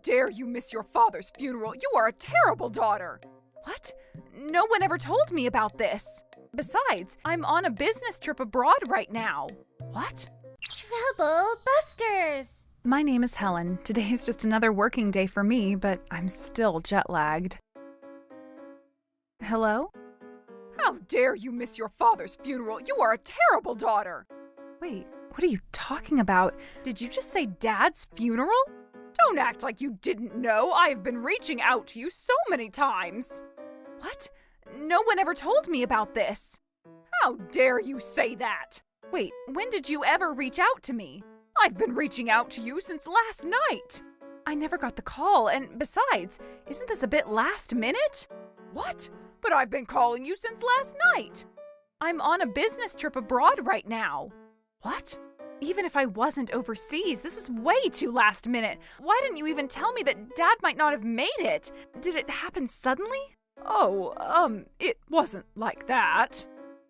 dare you miss your father's funeral? You are a terrible daughter. What? No one ever told me about this. Besides, I'm on a business trip abroad right now. What? Trouble Busters! My name is Helen. Today is just another working day for me, but I'm still jet-lagged. Hello? How dare you miss your father's funeral? You are a terrible daughter. Wait, what are you talking about? Did you just say Dad's funeral? Don't act like you didn't know. I've been reaching out to you so many times. What? No one ever told me about this. How dare you say that? Wait, when did you ever reach out to me? I've been reaching out to you since last night. I never got the call, and besides, isn't this a bit last minute? What? But I've been calling you since last night. I'm on a business trip abroad right now. What? Even if I wasn't overseas, this is way too last minute. Why didn't you even tell me that Dad might not have made it? Did it happen suddenly? Oh, it wasn't like that.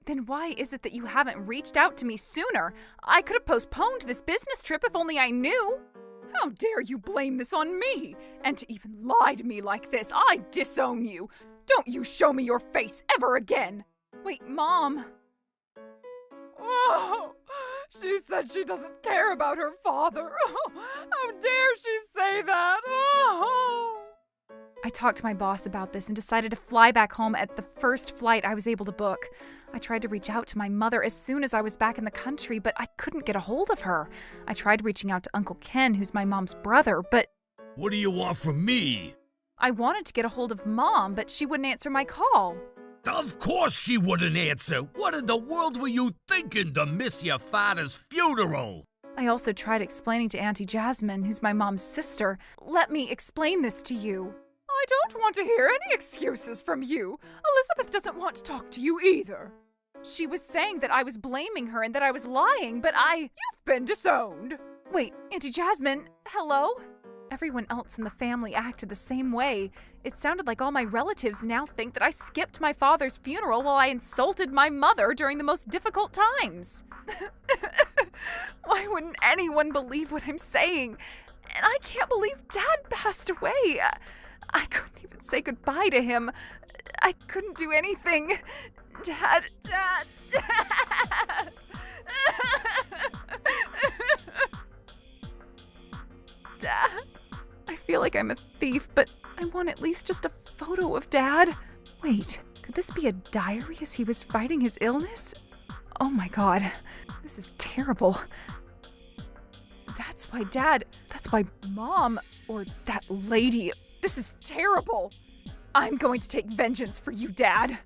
Then why is it that you haven't reached out to me sooner? I could have postponed this business trip if only I knew. How dare you blame this on me? And to even lie to me like this, I disown you. Don't you show me your face ever again. Wait, Mom. Oh, she said she doesn't care about her father. Oh, how dare she say that? Oh. I talked to my boss about this and decided to fly back home at the first flight I was able to book. I tried to reach out to my mother as soon as I was back in the country, but I couldn't get a hold of her. I tried reaching out to Uncle Ken, who's my mom's brother, but... What do you want from me? I wanted to get a hold of Mom, but she wouldn't answer my call. Of course she wouldn't answer. What in the world were you thinking to miss your father's funeral? I also tried explaining to Auntie Jasmine, who's my mom's sister. Let me explain this to you. I don't want to hear any excuses from you. Elizabeth doesn't want to talk to you either. She was saying that I was blaming her and that I was lying, but You've been disowned. Wait, Auntie Jasmine, hello? Everyone else in the family acted the same way. It sounded like all my relatives now think that I skipped my father's funeral while I insulted my mother during the most difficult times. Why wouldn't anyone believe what I'm saying? And I can't believe Dad passed away. I couldn't even say goodbye to him. I couldn't do anything. Dad. Dad. I feel like I'm a thief, but I want at least just a photo of Dad. Wait, could this be a diary as he was fighting his illness? Oh my God, this is terrible. That's why Mom, or that lady, this is terrible. I'm going to take vengeance for you, Dad.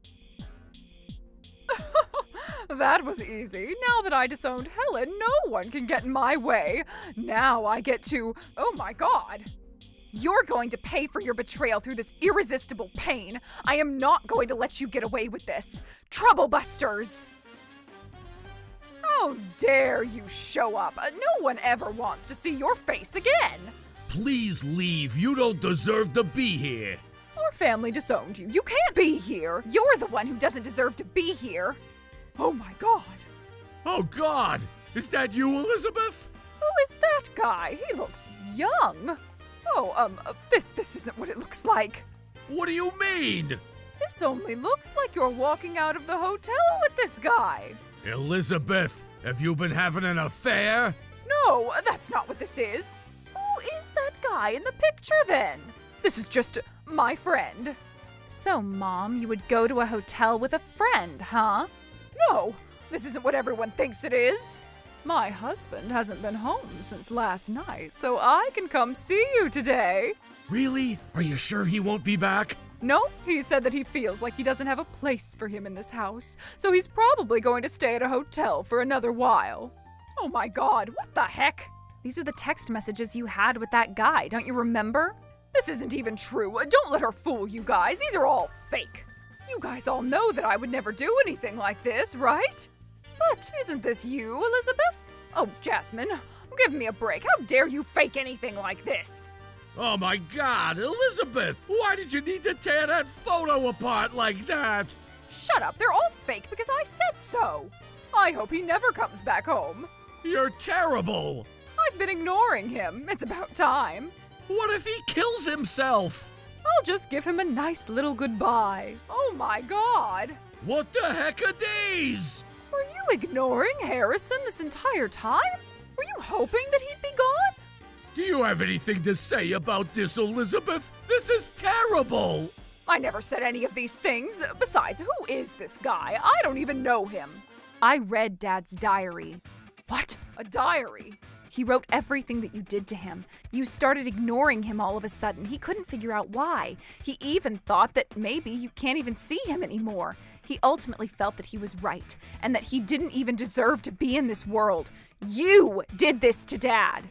That was easy. Now that I disowned Helen, no one can get in my way. Now I get to... Oh my God. You're going to pay for your betrayal through this irresistible pain. I am not going to let you get away with this. Trouble Busters! How dare you show up? No one ever wants to see your face again. Please leave. You don't deserve to be here. Our family disowned you. You can't be here. You're the one who doesn't deserve to be here. Oh my God. Oh God! Is that you, Elizabeth? Who is that guy? He looks young. Oh, this isn't what it looks like. What do you mean? This only looks like you're walking out of the hotel with this guy. Elizabeth, have you been having an affair? No, that's not what this is. Who is that guy in the picture then? This is just my friend. So, Mom, you would go to a hotel with a friend, huh? No, this isn't what everyone thinks it is. My husband hasn't been home since last night, so I can come see you today. Really? Are you sure he won't be back? No, he said that he feels like he doesn't have a place for him in this house, so he's probably going to stay at a hotel for another while. Oh my God, what the heck? These are the text messages you had with that guy, don't you remember? This isn't even true. Don't let her fool you guys. These are all fake. You guys all know that I would never do anything like this, right? But isn't this you, Elizabeth? Oh, Jasmine, give me a break. How dare you fake anything like this? Oh my God, Elizabeth! Why did you need to tear that photo apart like that? Shut up, they're all fake because I said so. I hope he never comes back home. You're terrible! I've been ignoring him. It's about time. What if he kills himself? I'll just give him a nice little goodbye. Oh my God! What the heck are these? Were you ignoring Harrison this entire time? Were you hoping that he'd be gone? Do you have anything to say about this, Elizabeth? This is terrible! I never said any of these things. Besides, who is this guy? I don't even know him. I read Dad's diary. What? A diary? He wrote everything that you did to him. You started ignoring him all of a sudden. He couldn't figure out why. He even thought that maybe you can't even see him anymore. He ultimately felt that he was right and that he didn't even deserve to be in this world. You did this to Dad.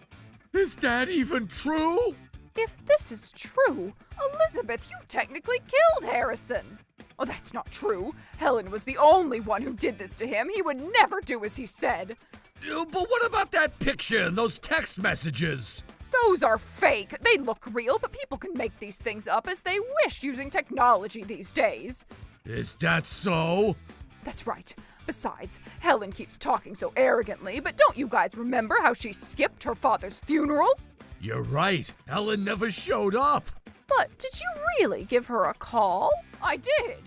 Is that even true? If this is true, Elizabeth, you technically killed Harrison. Oh, that's not true. Helen was the only one who did this to him. He would never do as he said. But what about that picture and those text messages? Those are fake. They look real, but people can make these things up as they wish using technology these days. Is that so? That's right. Besides, Helen keeps talking so arrogantly, but don't you guys remember how she skipped her father's funeral? You're right. Helen never showed up. But did you really give her a call? I did.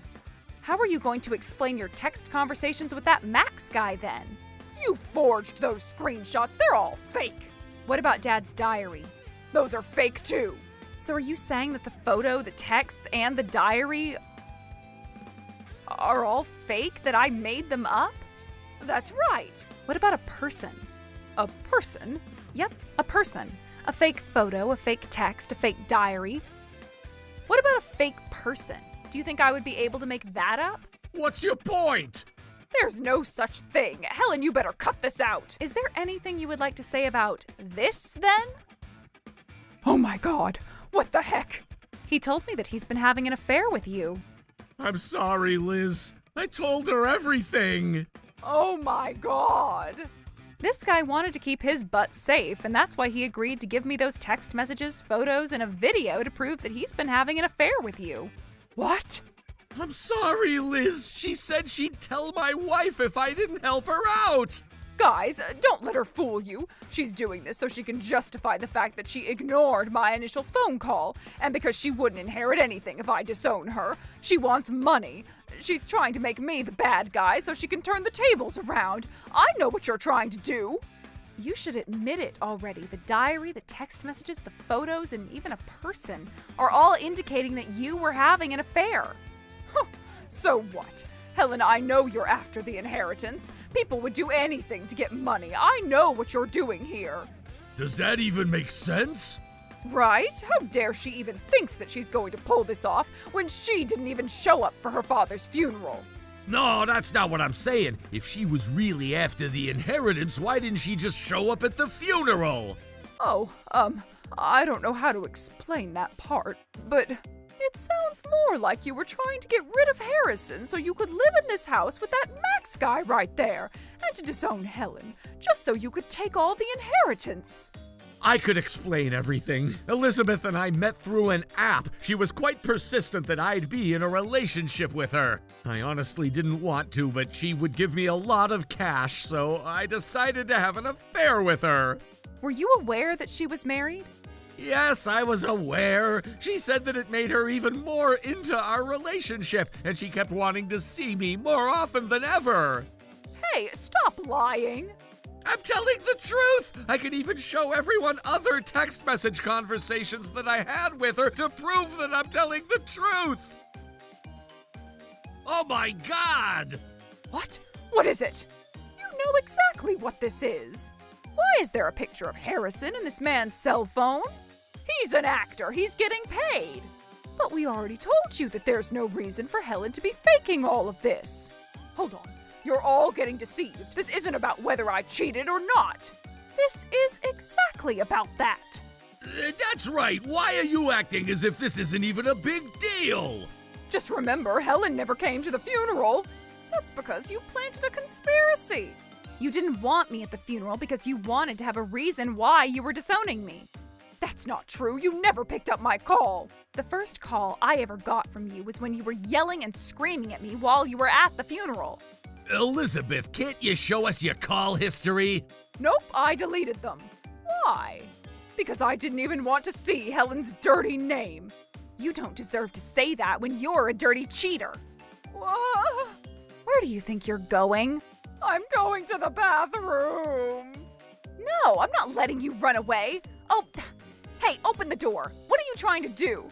How are you going to explain your text conversations with that Max guy then? You forged those screenshots. They're all fake. What about Dad's diary? Those are fake too. So are you saying that the photo, the texts, and the diary are all fake, that I made them up? That's right. What about a person? A person? Yep, a person. A fake photo, a fake text, a fake diary. What about a fake person? Do you think I would be able to make that up? What's your point? There's no such thing. Helen, you better cut this out. Is there anything you would like to say about this, then? Oh my God. What the heck? He told me that he's been having an affair with you. I'm sorry, Liz. I told her everything. Oh my God. This guy wanted to keep his butt safe, and that's why he agreed to give me those text messages, photos, and a video to prove that he's been having an affair with you. What? I'm sorry, Liz. She said she'd tell my wife if I didn't help her out. Guys, don't let her fool you. She's doing this so she can justify the fact that she ignored my initial phone call, and because she wouldn't inherit anything if I disown her. She wants money. She's trying to make me the bad guy so she can turn the tables around. I know what you're trying to do. You should admit it already. The diary, the text messages, the photos, and even a person are all indicating that you were having an affair. So what? Helen, I know you're after the inheritance. People would do anything to get money. I know what you're doing here. Does that even make sense? Right? How dare she even thinks that she's going to pull this off when she didn't even show up for her father's funeral? No, that's not what I'm saying. If she was really after the inheritance, why didn't she just show up at the funeral? Oh, I don't know how to explain that part, but it sounds more like you were trying to get rid of Harrison so you could live in this house with that Max guy right there, and to disown Helen, just so you could take all the inheritance. I could explain everything. Elizabeth and I met through an app. She was quite persistent that I'd be in a relationship with her. I honestly didn't want to, but she would give me a lot of cash, so I decided to have an affair with her. Were you aware that she was married? Yes, I was aware. She said that it made her even more into our relationship, and she kept wanting to see me more often than ever. Hey, stop lying. I'm telling the truth! I can even show everyone other text message conversations that I had with her to prove that I'm telling the truth! Oh my God! What? What is it? You know exactly what this is. Why is there a picture of Harrison in this man's cell phone? He's an actor. He's getting paid. But we already told you that there's no reason for Helen to be faking all of this. Hold on. You're all getting deceived. This isn't about whether I cheated or not. This is exactly about that. That's right. Why are you acting as if this isn't even a big deal? Just remember, Helen never came to the funeral. That's because you planted a conspiracy. You didn't want me at the funeral because you wanted to have a reason why you were disowning me. That's not true. You never picked up my call. The first call I ever got from you was when you were yelling and screaming at me while you were at the funeral. Elizabeth, can't you show us your call history? Nope, I deleted them. Why? Because I didn't even want to see Helen's dirty name. You don't deserve to say that when you're a dirty cheater. Wha- Where do you think you're going? I'm going to the bathroom. No, I'm not letting you run away. Oh, hey, open the door. What are you trying to do?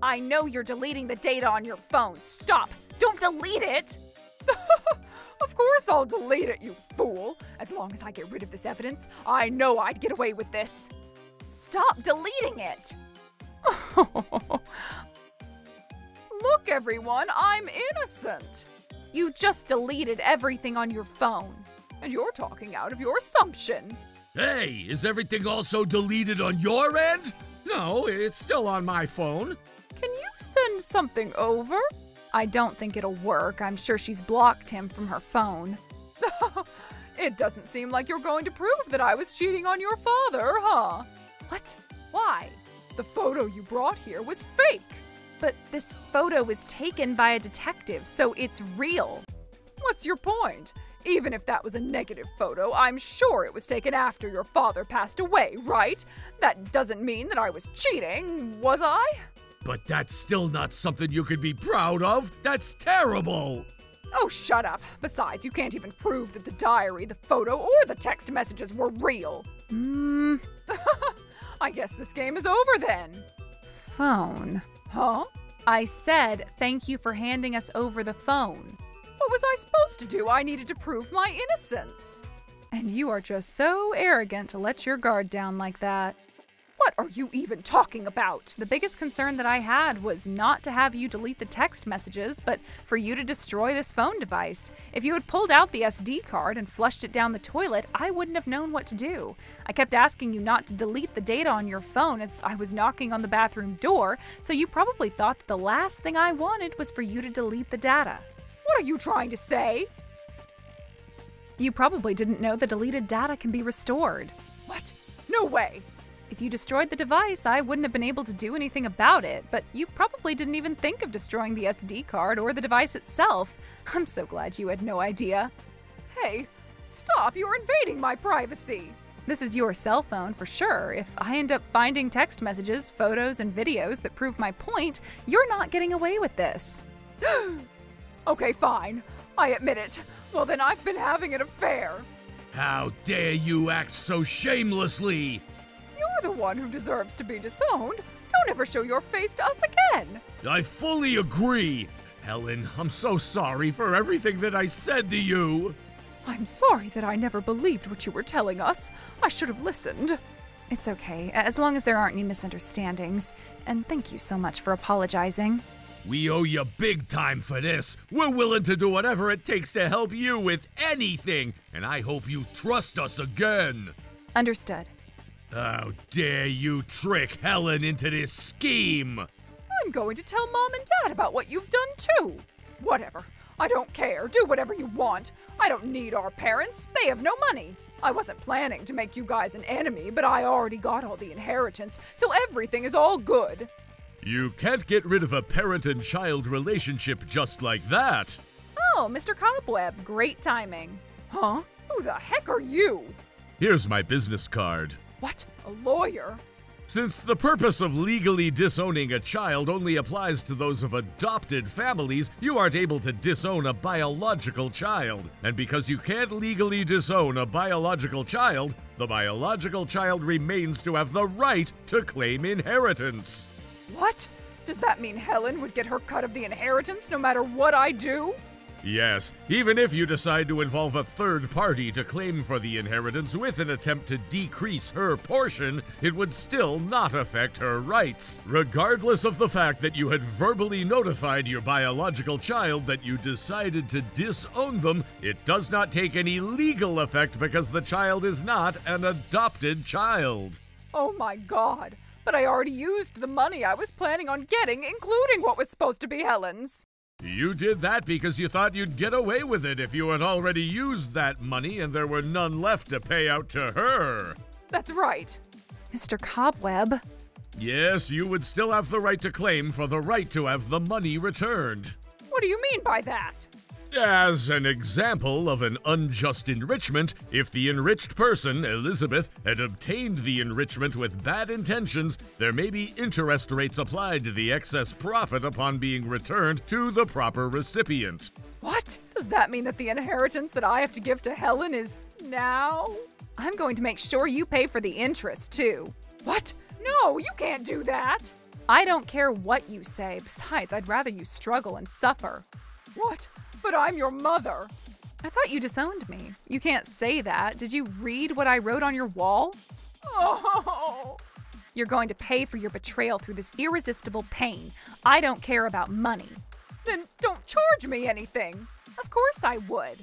I know you're deleting the data on your phone. Stop. Don't delete it. Of course I'll delete it, you fool. As long as I get rid of this evidence, I know I'd get away with this. Stop deleting it. Look, everyone, I'm innocent. You just deleted everything on your phone. And you're talking out of your assumption. Hey, is everything also deleted on your end? No, it's still on my phone. Can you send something over? I don't think it'll work. I'm sure she's blocked him from her phone. It doesn't seem like you're going to prove that I was cheating on your father, huh? What? Why? The photo you brought here was fake. But this photo was taken by a detective, so it's real. What's your point? Even if that was a negative photo, I'm sure it was taken after your father passed away, right? That doesn't mean that I was cheating, was I? But that's still not something you could be proud of. That's terrible. Oh, shut up. Besides, you can't even prove that the diary, the photo, or the text messages were real. I guess this game is over then. Phone. Huh? I said thank you for handing us over the phone. What was I supposed to do? I needed to prove my innocence. And you are just so arrogant to let your guard down like that. What are you even talking about? The biggest concern that I had was not to have you delete the text messages, but for you to destroy this phone device. If you had pulled out the SD card and flushed it down the toilet, I wouldn't have known what to do. I kept asking you not to delete the data on your phone as I was knocking on the bathroom door, so you probably thought that the last thing I wanted was for you to delete the data. What are you trying to say? You probably didn't know the deleted data can be restored. What? No way. If you destroyed the device, I wouldn't have been able to do anything about it, but you probably didn't even think of destroying the SD card or the device itself. I'm so glad you had no idea. Hey, stop, you're invading my privacy. This is your cell phone for sure. If I end up finding text messages, photos, and videos that prove my point, you're not getting away with this. Okay, fine. I admit it. Well, then I've been having an affair. How dare you act so shamelessly? You're the one who deserves to be disowned. Don't ever show your face to us again. I fully agree. Helen, I'm so sorry for everything that I said to you. I'm sorry that I never believed what you were telling us. I should have listened. It's okay, as long as there aren't any misunderstandings. And thank you so much for apologizing. We owe you big time for this. We're willing to do whatever it takes to help you with anything, and I hope you trust us again. Understood. How dare you trick Helen into this scheme? I'm going to tell Mom and Dad about what you've done too. Whatever. I don't care. Do whatever you want. I don't need our parents. They have no money. I wasn't planning to make you guys an enemy, but I already got all the inheritance, so everything is all good. You can't get rid of a parent and child relationship just like that. Oh, Mr. Cobweb, great timing. Huh? Who the heck are you? Here's my business card. What? A lawyer? Since the purpose of legally disowning a child only applies to those of adopted families, you aren't able to disown a biological child. And because you can't legally disown a biological child, the biological child remains to have the right to claim inheritance. What? Does that mean Helen would get her cut of the inheritance no matter what I do? Yes, even if you decide to involve a third party to claim for the inheritance with an attempt to decrease her portion, it would still not affect her rights. Regardless of the fact that you had verbally notified your biological child that you decided to disown them, it does not take any legal effect because the child is not an adopted child. Oh my God. But I already used the money I was planning on getting, including what was supposed to be Helen's. You did that because you thought you'd get away with it if you had already used that money and there were none left to pay out to her. That's right. Mr. Cobweb. Yes, you would still have the right to claim for the right to have the money returned. What do you mean by that? As an example of an unjust enrichment, if the enriched person, Elizabeth, had obtained the enrichment with bad intentions, there may be interest rates applied to the excess profit upon being returned to the proper recipient. What? Does that mean that the inheritance that I have to give to Helen is now? I'm going to make sure you pay for the interest, too. What? No, you can't do that. I don't care what you say. Besides, I'd rather you struggle and suffer. What? But I'm your mother. I thought you disowned me. You can't say that. Did you read what I wrote on your wall? Oh. You're going to pay for your betrayal through this irresistible pain. I don't care about money. Then don't charge me anything. Of course I would.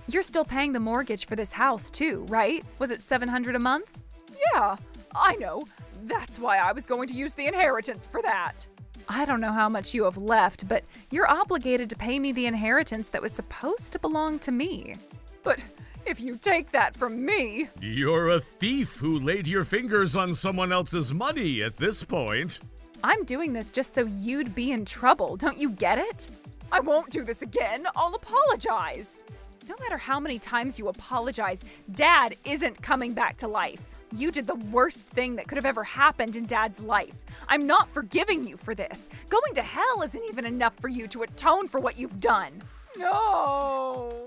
You're still paying the mortgage for this house too, right? Was it $700 a month? Yeah, I know. That's why I was going to use the inheritance for that. I don't know how much you have left, but you're obligated to pay me the inheritance that was supposed to belong to me. But if you take that from me... You're a thief who laid your fingers on someone else's money at this point. I'm doing this just so you'd be in trouble. Don't you get it? I won't do this again. I'll apologize. No matter how many times you apologize, Dad isn't coming back to life. You did the worst thing that could have ever happened in Dad's life. I'm not forgiving you for this. Going to hell isn't even enough for you to atone for what you've done. No.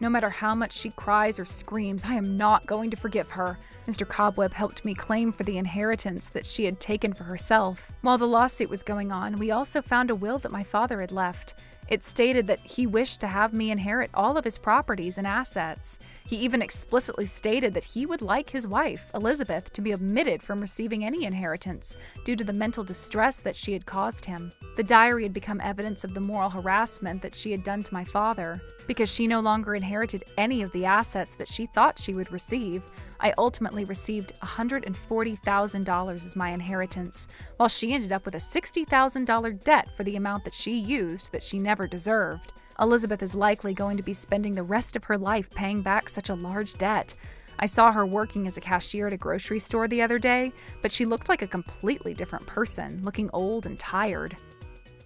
No matter how much she cries or screams, I am not going to forgive her. Mr. Cobweb helped me claim for the inheritance that she had taken for herself. While the lawsuit was going on, we also found a will that my father had left. It stated that he wished to have me inherit all of his properties and assets. He even explicitly stated that he would like his wife, Elizabeth, to be omitted from receiving any inheritance due to the mental distress that she had caused him. The diary had become evidence of the moral harassment that she had done to my father. Because she no longer inherited any of the assets that she thought she would receive, I ultimately received $140,000 as my inheritance, while she ended up with a $60,000 debt for the amount that she used that she never deserved. Elizabeth is likely going to be spending the rest of her life paying back such a large debt. I saw her working as a cashier at a grocery store the other day, but she looked like a completely different person, looking old and tired.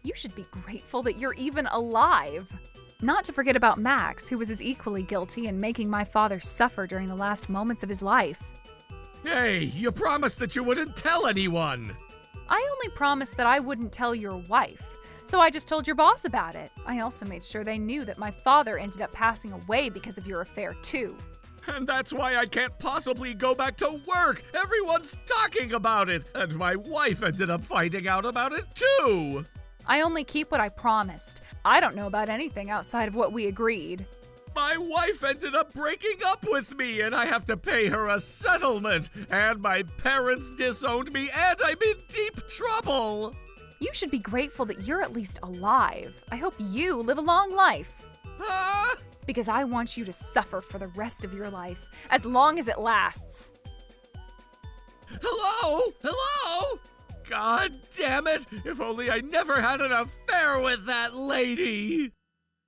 You should be grateful that you're even alive. Not to forget about Max, who was as equally guilty in making my father suffer during the last moments of his life. Hey, you promised that you wouldn't tell anyone. I only promised that I wouldn't tell your wife, so I just told your boss about it. I also made sure they knew that my father ended up passing away because of your affair, too. And that's why I can't possibly go back to work. Everyone's talking about it, and my wife ended up finding out about it, too. I only keep what I promised. I don't know about anything outside of what we agreed. My wife ended up breaking up with me, and I have to pay her a settlement. And my parents disowned me, and I'm in deep trouble. You should be grateful that you're at least alive. I hope you live a long life. Huh? Because I want you to suffer for the rest of your life, as long as it lasts. Hello? Hello? God damn it! If only I never had an affair with that lady!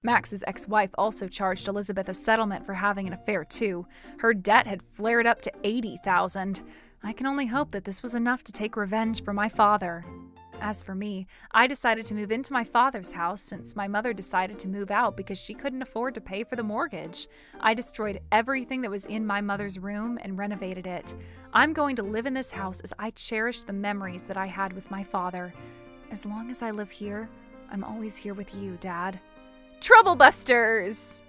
Max's ex-wife also charged Elizabeth a settlement for having an affair too. Her debt had flared up to $80,000. I can only hope that this was enough to take revenge for my father. As for me, I decided to move into my father's house since my mother decided to move out because she couldn't afford to pay for the mortgage. I destroyed everything that was in my mother's room and renovated it. I'm going to live in this house as I cherish the memories that I had with my father. As long as I live here, I'm always here with you, Dad. Trouble Busters!